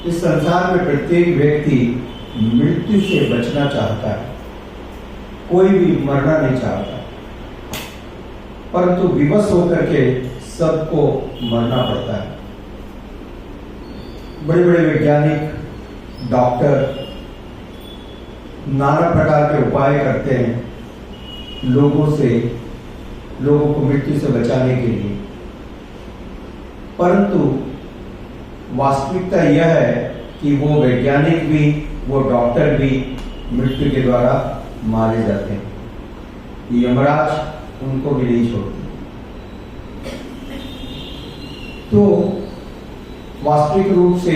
इस संसार में प्रत्येक व्यक्ति मृत्यु से बचना चाहता है, कोई भी मरना नहीं चाहता, परंतु विवश होकर के सबको मरना पड़ता है। बड़े बड़े वैज्ञानिक, डॉक्टर नाना प्रकार के उपाय करते हैं लोगों को मृत्यु से बचाने के लिए, परंतु वास्तविकता यह है कि वो वैज्ञानिक भी, वो डॉक्टर भी मृत्यु के द्वारा मारे जाते हैं। यमराज उनको भी नहीं छोड़ते। तो वास्तविक रूप से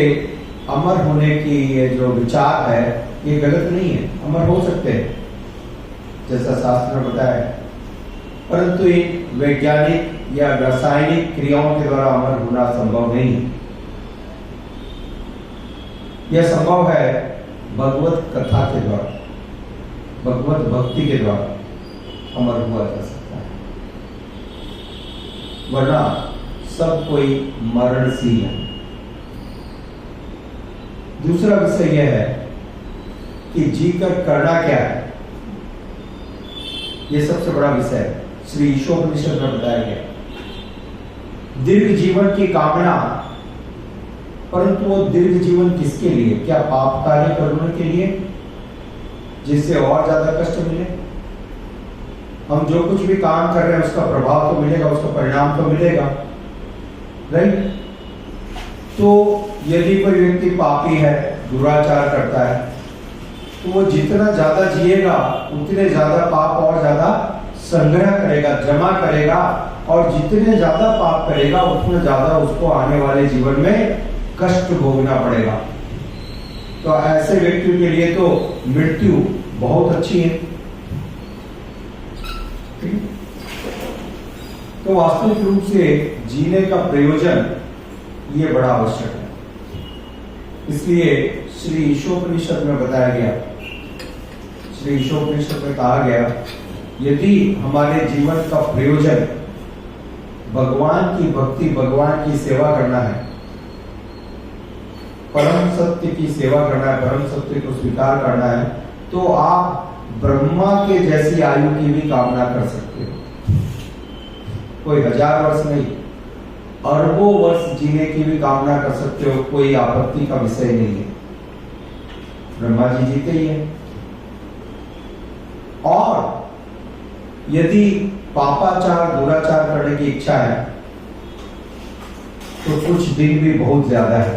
अमर होने की ये जो विचार है ये गलत नहीं है, अमर हो सकते हैं जैसा शास्त्र ने बताया, परंतु इन वैज्ञानिक या रासायनिक क्रियाओं के द्वारा अमर होना संभव नहीं है। यह संभव है भगवत कथा के द्वारा, भगवत भक्ति के द्वारा अमर हुआ जा सकता है, वरना सब कोई मरणशील है। दूसरा विषय यह है कि जीकर करना क्या है, यह सबसे बड़ा विषय है। श्री ईशोपनिषद में बताया गया दीर्घ जीवन की कामना, परंतु वो दीर्घ जीवन किसके लिए? क्या पाप कार्य करने के लिए जिससे और ज्यादा कष्ट मिले? हम जो कुछ भी काम कर रहे हैं उसका प्रभाव तो मिलेगा, उसका परिणाम तो मिलेगा, राइट? तो यदि कोई व्यक्ति पापी है, दुराचार करता है, तो वो जितना ज्यादा जिएगा उतने ज्यादा पाप और ज्यादा संग्रह करेगा, जमा करेगा, और जितने ज्यादा पाप करेगा उतना ज्यादा उसको आने वाले जीवन में कष्ट भोगना पड़ेगा। तो ऐसे व्यक्ति के लिए तो मृत्यु बहुत अच्छी है। तो वास्तविक रूप से जीने का प्रयोजन ये बड़ा आवश्यक है। इसलिए श्री ईशोपनिषद में बताया गया, श्री ईशोपनिषद में कहा गया, यदि हमारे जीवन का प्रयोजन भगवान की भक्ति, भगवान की सेवा करना है, परम सत्य की सेवा करना है, परम सत्य को स्वीकार करना है, तो आप ब्रह्मा के जैसी आयु की भी कामना कर सकते हो। कोई 1000 वर्ष नहीं, अरबों वर्ष जीने की भी कामना कर सकते हो, कोई आपत्ति का विषय नहीं है। ब्रह्मा जी जीते ही हैं। और यदि पापाचार, दुराचार करने की इच्छा है तो कुछ दिन भी बहुत ज्यादा है,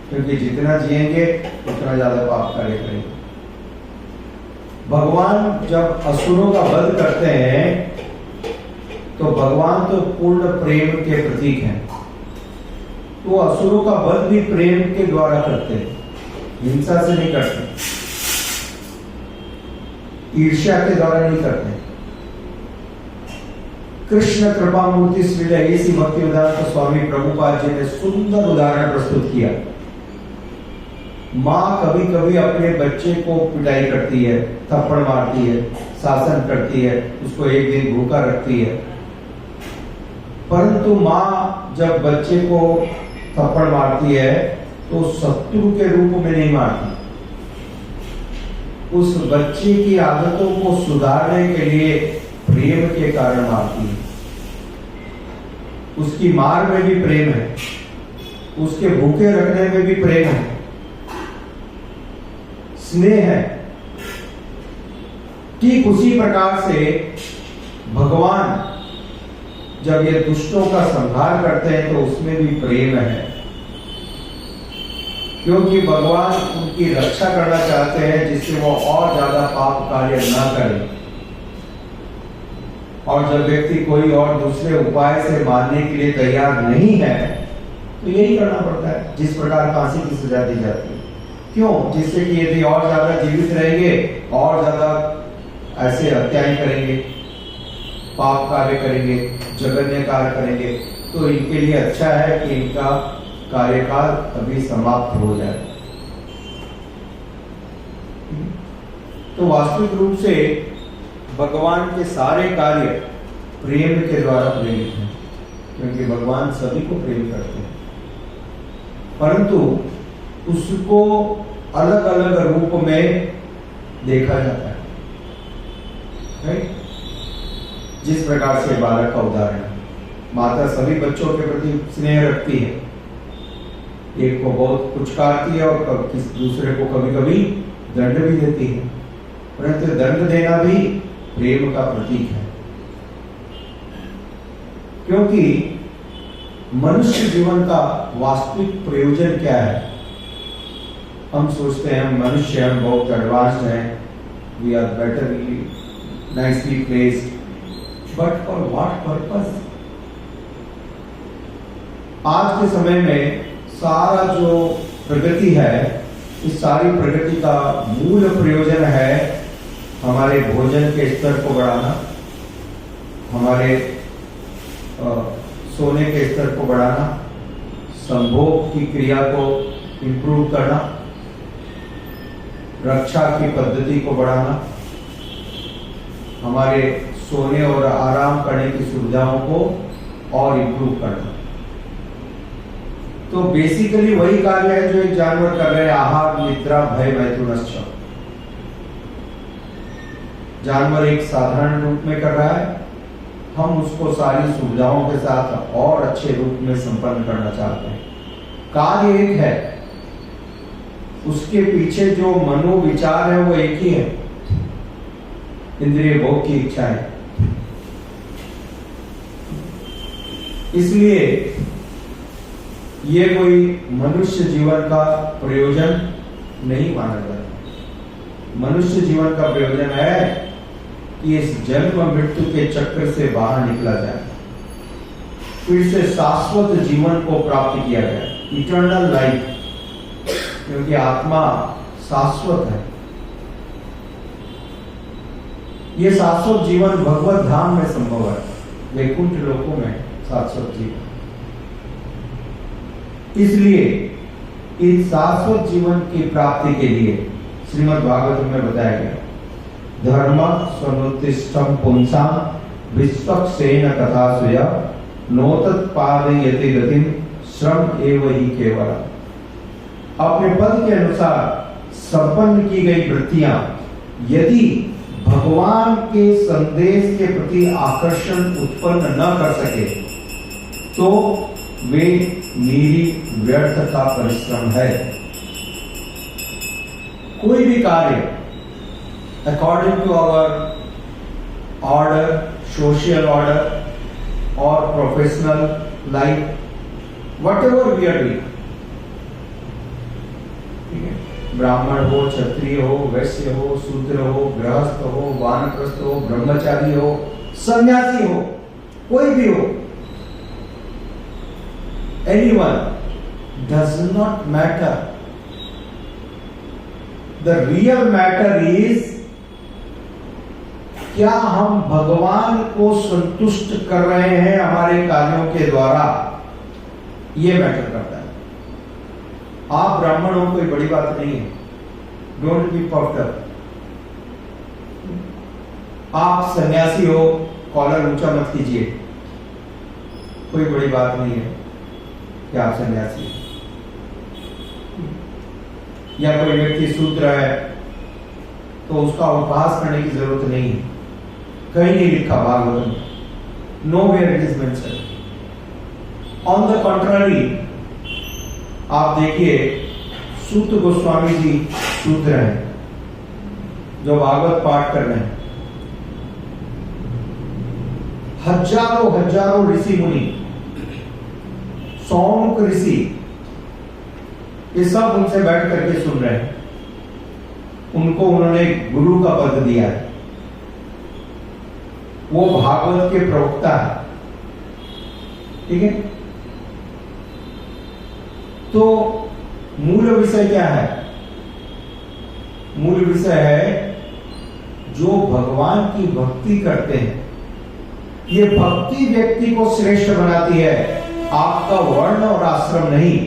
क्योंकि जितना जिएंगे उतना ज्यादा पाप कार्य करेंगे। भगवान जब असुरों का वध करते हैं तो भगवान तो पूर्ण प्रेम के प्रतीक हैं, तो असुरों का वध भी प्रेम के द्वारा करते हैं, हिंसा से नहीं करते, ईर्ष्या के द्वारा नहीं करते। कृष्ण कृपा मूर्ति श्री ऐसी भक्तिवेदांत स्वामी प्रभुपाद जी ने सुंदर उदाहरण प्रस्तुत किया। माँ कभी कभी अपने बच्चे को पिटाई करती है, थप्पड़ मारती है, शासन करती है, उसको एक दिन भूखा रखती है, परंतु माँ जब बच्चे को थप्पड़ मारती है तो शत्रु के रूप में नहीं मारती, उस बच्चे की आदतों को सुधारने के लिए प्रेम के कारण मारती है। उसकी मार में भी प्रेम है, उसके भूखे रखने में भी प्रेम है, स्नेह है। ठीक उसी प्रकार से भगवान जब ये दुष्टों का संहार करते हैं तो उसमें भी प्रेम है, क्योंकि भगवान उनकी रक्षा करना चाहते हैं जिससे वो और ज्यादा पाप कार्य ना करें। और जब व्यक्ति कोई और दूसरे उपाय से मारने के लिए तैयार नहीं है तो यही करना पड़ता है, जिस प्रकार फांसी की सजा दी जाती है। क्यों? जिससे कि यदि और ज्यादा जीवित रहेंगे और ज्यादा ऐसे हत्याएं करेंगे, पाप कार्य करेंगे, जघन्य कार्य करेंगे, तो इनके लिए अच्छा है कि इनका कार्यकाल अभी समाप्त हो जाए। तो वास्तविक रूप से भगवान के सारे कार्य प्रेम के द्वारा प्रेरित हैं, क्योंकि भगवान सभी को प्रेम करते हैं। परंतु उसको अलग अलग रूप में देखा जाता है। राइट? जिस प्रकार से बालक का उदाहरण, माता सभी बच्चों के प्रति स्नेह रखती है, एक को बहुत पुचकारती है और दूसरे को कभी कभी दंड भी देती है, परंतु दंड देना भी प्रेम का प्रतीक है। क्योंकि मनुष्य जीवन का वास्तविक प्रयोजन क्या है? हम सोचते हैं हम मनुष्य, हम बहुत एडवांस्ड हैं, we are better, nicely placed, but for what purpose? आज के समय में सारा जो प्रगति है, इस सारी प्रगति का मूल प्रयोजन है हमारे भोजन के स्तर को बढ़ाना, हमारे सोने के स्तर को बढ़ाना, संभोग की क्रिया को इंप्रूव करना, रक्षा की पद्धति को बढ़ाना, हमारे सोने और आराम करने की सुविधाओं को और इंप्रूव करना। तो बेसिकली वही कार्य है जो एक जानवर कर रहे हैं, आहार, निद्रा, भय, मैथुनश्च। जानवर एक साधारण रूप में कर रहा है, हम उसको सारी सुविधाओं के साथ और अच्छे रूप में संपन्न करना चाहते हैं। कार्य एक है, उसके पीछे जो मनोविचार है वो एक ही है, इंद्रिय भोग की इच्छा है। इसलिए ये कोई मनुष्य जीवन का प्रयोजन नहीं माना जाता। मनुष्य जीवन का प्रयोजन है कि इस जन्म मृत्यु के चक्र से बाहर निकला जाए, फिर से शाश्वत जीवन को प्राप्त किया जाए, इटर्नल लाइफ, क्योंकि आत्मा शाश्वत है। ये शाश्वत जीवन भगवत धाम में संभव है, वैकुंठ लोकों में शाश्वत जीवन। इसलिए इस शाश्वत जीवन की प्राप्ति के लिए श्रीमद् भागवत में बताया गया, धर्म स्वनुत्तिष्ठं पुंसां विश्वक्सेन तथा सुया नोतत् पादयति गतिं श्रम एव हि केवलम्। अपने पद के अनुसार संपन्न की गई वृत्तियां यदि भगवान के संदेश के प्रति आकर्षण उत्पन्न न कर सके तो वे निरी व्यर्थ का परिश्रम है। कोई भी कार्य according to our order, social order or professional life, whatever we are doing, ब्राह्मण हो, क्षत्रिय हो, वैश्य हो, शूद्र हो, गृहस्थ हो, वानप्रस्थ हो, ब्रह्मचारी हो, सन्यासी हो, कोई भी हो, anyone, does not matter. The real matter is क्या हम भगवान को संतुष्ट कर रहे हैं हमारे कार्यों के द्वारा, ये मैटर करता है। आप ब्राह्मण हो, कोई बड़ी बात नहीं है, डोंट बी पफ्ड अप। आप सन्यासी हो, कॉलर ऊंचा मत कीजिए, कोई बड़ी बात नहीं है कि आप सन्यासी हो। या कोई व्यक्ति शूद्र है तो उसका उपहास करने की जरूरत नहीं है, कहीं नहीं लिखा भागवत में, nowhere it is mention. On the contrary, आप देखिए सूत गोस्वामी जी शूद्र हैं जो भागवत पाठ कर रहे हैं, हजारों हजारों ऋषि मुनि, सौमुख ऋषि, ये सब उनसे बैठ करके सुन रहे हैं, उनको उन्होंने गुरु का पद दिया है, वो भागवत के प्रवक्ता है, ठीक है। तो मूल विषय क्या है? मूल विषय है जो भगवान की भक्ति करते हैं, ये भक्ति व्यक्ति को श्रेष्ठ बनाती है, आपका वर्ण और आश्रम नहीं।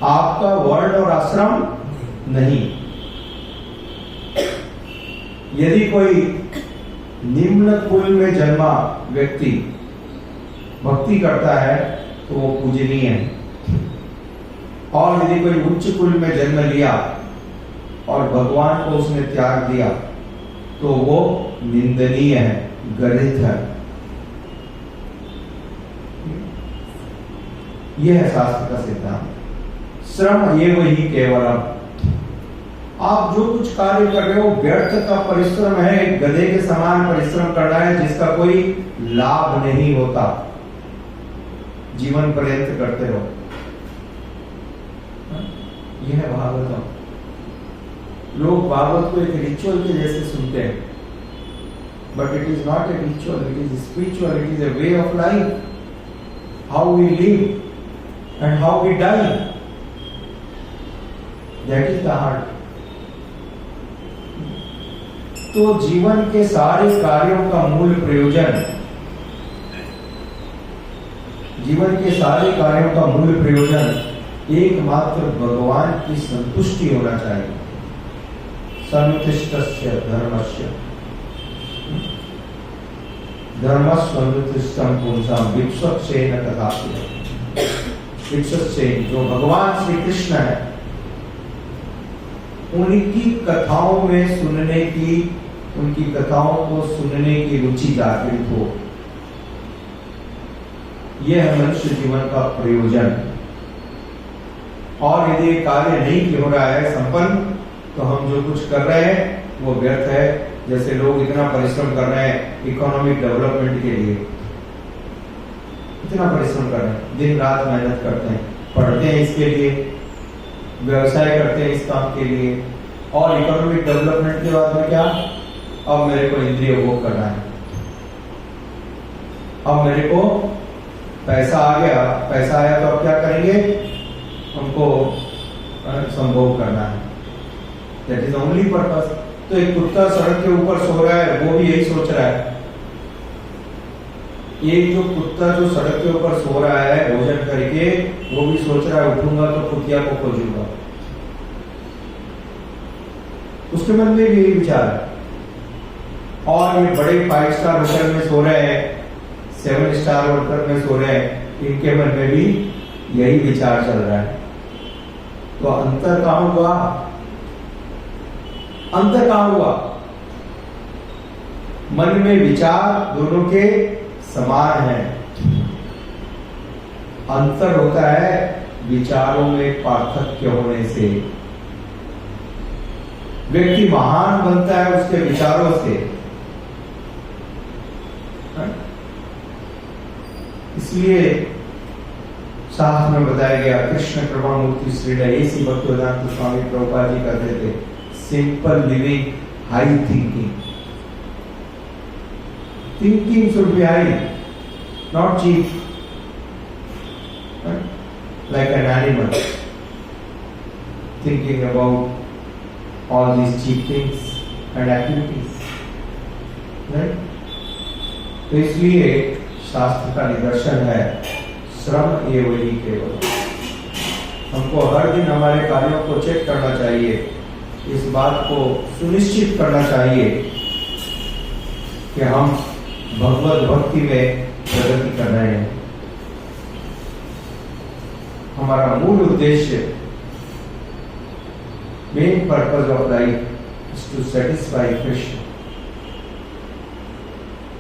आपका वर्ण और आश्रम नहीं। यदि कोई निम्न कुल में जन्मा व्यक्ति भक्ति करता है तो वो पूजनीय है, और यदि कोई उच्च कुल में जन्म लिया और भगवान को उसने त्याग दिया तो वो निंदनीय है, गलित है। यह है शास्त्र का सिद्धांत। श्रम ये वही केवलम, आप जो कुछ कार्य कर रहे हो व्यर्थ का परिश्रम है, एक गधे के समान परिश्रम करना है जिसका कोई लाभ नहीं होता, जीवन पर्यंत करते रहो। यह है भागवतम। लोग भागवत को एक रिचुअल के जैसे सुनते हैं, but it is not a ritual, it is spiritual, it is a way of life, how we live and how we die, that is the heart. तो जीवन के सारे कार्यों का मूल प्रयोजन, जीवन के सारे कार्यों का मूल प्रयोजन एकमात्र भगवान की संतुष्टि होना चाहिए। सन्तुष्टस्य धर्मस्य, धर्मस्वनुतिष्ठं पुंसां विप्सत्सेन तथापि। विप्सत्सेन जो भगवान श्री कृष्ण है, उनकी कथाओं में सुनने की, उनकी कथाओं को सुनने की रुचि जागृत हो, यह है मनुष्य जीवन का प्रयोजन। और यदि कार्य नहीं हो रहा है संपन्न, तो हम जो कुछ कर रहे हैं वो व्यर्थ है। जैसे लोग इतना परिश्रम कर रहे हैं इकोनॉमिक डेवलपमेंट के लिए, इतना परिश्रम कर रहे हैं, दिन रात मेहनत करते हैं, पढ़ते हैं इसके लिए, व्यवसाय करते हैं इस काम के लिए, और इकोनॉमिक डेवलपमेंट के बाद में क्या, अब मेरे को इंद्रिय भोग करना है, अब मेरे को पैसा आ गया, पैसा आया तो अब क्या करेंगे, हमको संभोग करना है। That is only purpose. तो एक कुत्ता सड़क के ऊपर सो रहा है, वो भी यही सोच रहा है। एक जो कुत्ता जो सड़क के ऊपर सो रहा है भोजन करके, वो भी सोच रहा है उठूंगा तो कुतिया को खोजूंगा। उसके मन में भी यही विचार है। और ये बड़े 5 स्टार होटल में सो रहे हैं, 7 स्टार होटल में सो रहे हैं, इनके मन में भी यही विचार चल रहा है। तो अंतर कहां हुआ? अंतर कहां हुआ? मन में विचार दोनों के समान है, अंतर होता है विचारों में पार्थक्य होने से। व्यक्ति महान बनता है उसके विचारों से। इसलिए शास्त्र में बताया गया, कृष्ण कृपा मूर्ति श्री ऐसी भक्तिवेदांत स्वामी प्रभुपाद जी कहते थे, simple living, high thinking. Thinking should be high, not cheap, right? Like an animal thinking about all these cheap things and activities, right? तो इसलिए शास्त्र का निदर्शन है श्रम एवं ही केवल। हमको हर दिन हमारे कार्यों को चेक करना चाहिए, इस बात को सुनिश्चित करना चाहिए कि हम भगवत भक्ति में प्रगति कर रहे हैं। हमारा मूल उद्देश्य, main purpose of life is to satisfy Krishna.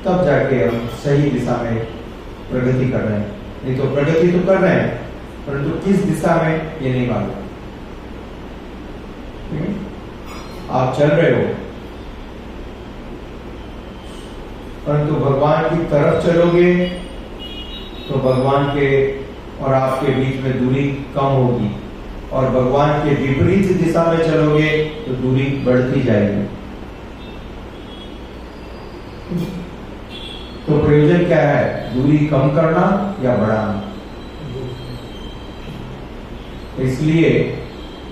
तब जाके हम सही दिशा में प्रगति कर रहे हैं। नहीं तो प्रगति तो कर रहे हैं, परंतु किस दिशा में ये नहीं मालूम। आप चल रहे हो, परंतु भगवान की तरफ चलोगे तो भगवान के और आपके बीच में दूरी कम होगी, और भगवान के विपरीत दिशा में चलोगे तो दूरी बढ़ती जाएगी। तो प्रयोजन क्या है, दूरी कम करना या बढ़ाना? इसलिए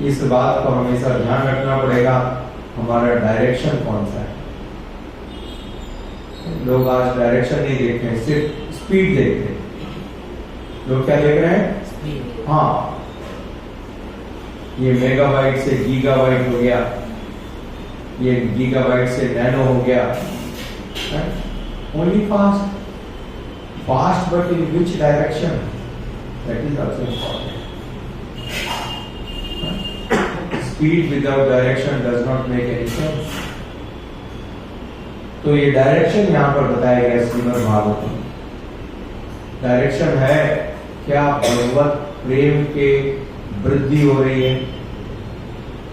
इस बात को हमेशा ध्यान रखना पड़ेगा, हमारा डायरेक्शन कौन सा है। लोग आज डायरेक्शन नहीं देख रहे हैं, सिर्फ स्पीड देख रहे हैं। लोग क्या देख रहे हैं? स्पीड। हाँ, ये मेगाबाइट से गीगाबाइट हो गया, ये गीगाबाइट से नैनो हो गया। Only fast, fast but in which direction? That is also important. Speed without direction does not make any sense. तो ये डायरेक्शन यहाँ पर बताया गया श्रीमद् भागवत में। डायरेक्शन है क्या? भगवत प्रेम के वृद्धि हो रही है,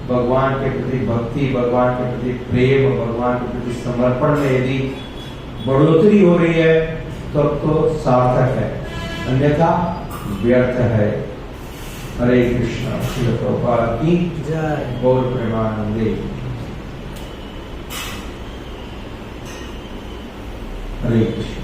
भगवान के प्रति भक्ति, भगवान के प्रति प्रेम, भगवान के प्रति समर्पण में यदि बढ़ोतरी हो रही है तब तो सार्थक है, अन्यथा व्यर्थ है। हरे कृष्णा। श्रील प्रभुपाद की जय। गौर प्रेमानंदे। हरे कृष्ण।